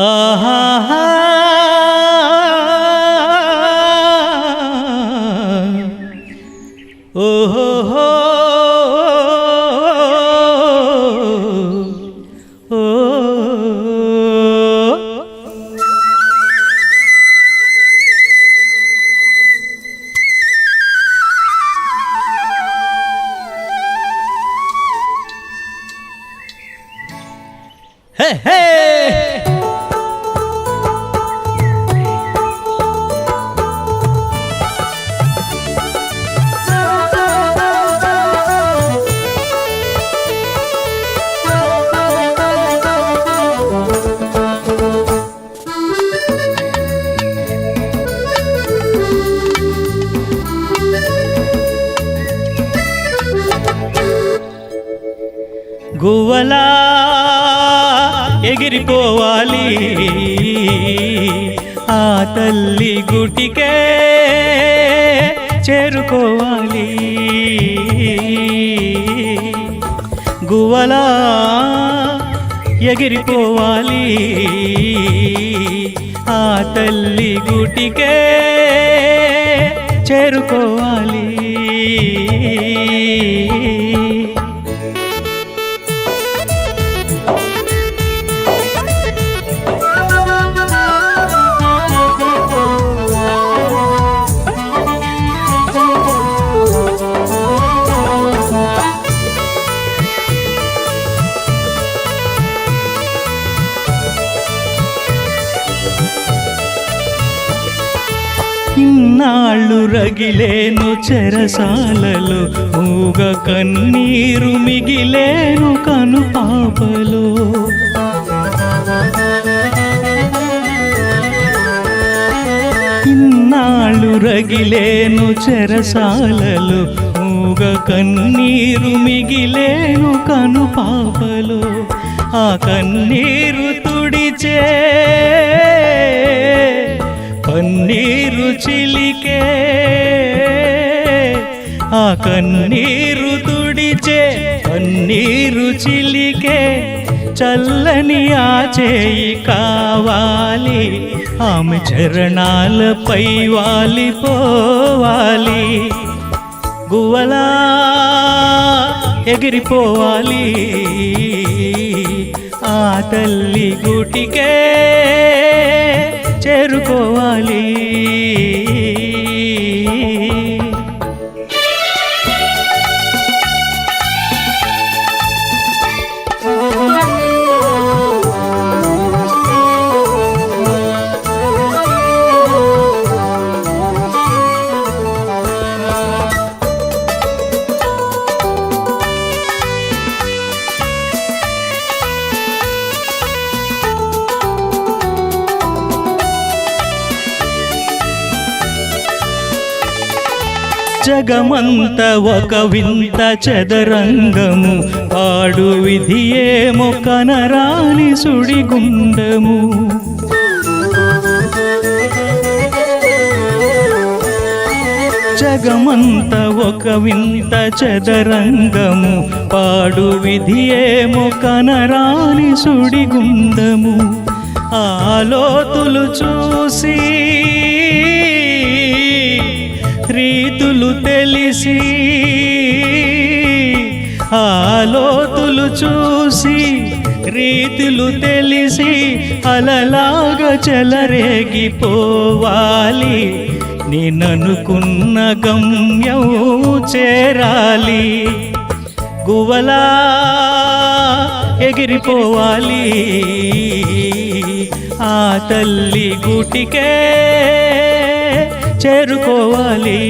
ఆహా ఓహో హే హే గువ్వలా ఎగిరిపోవాలి ఆ తల్లి గుటికే చేరుకోవాలి. గువ్వలా ఎగిరిపోవాలి ఆ తల్లి గుటికే చేరుకోవాలి. ఇన్నాళ్ళు రగిలేను చెరసాలలో మూగ కన్నీరు మిగిలేను కను పాపలో. ఇన్నాళ్ళు రగిలేను చెరసాలలో మూగ కన్నీరు మిగిలేను కను పాపలో. ఆ కన్నీరు తుడిచే కన్నీరు చిలికే ఆ కన్నీరు తుడిచే కన్నీరు చిలికే చల్లని ఆ చేయి కావాలి. ఆమె చరణాలపై వాలిపోవాలి. గువ్వలా ఎగిరిపోవాలి ఆ తల్లి గుటికే చేరుకోవాలి. జగమంత ఒక వింత చదరంగము పాడు విధియేమో కనరాని సుడిగుండము. జగమంత ఒక వింత చదరంగము పాడు విధియేమో కనరాని సుడిగుండము. ఆ లోతులు చూసి రీతులు తెలిసి ఆ లోతులు చూసి రీతులు తెలిసి అలలాగా చెలరేగిపోవాలి. నేననుకున్న గమ్యం చేరాలి. గువ్వలా ఎగిరిపోవాలి ఆ తల్లి గుటికే చేరుకోవాలి.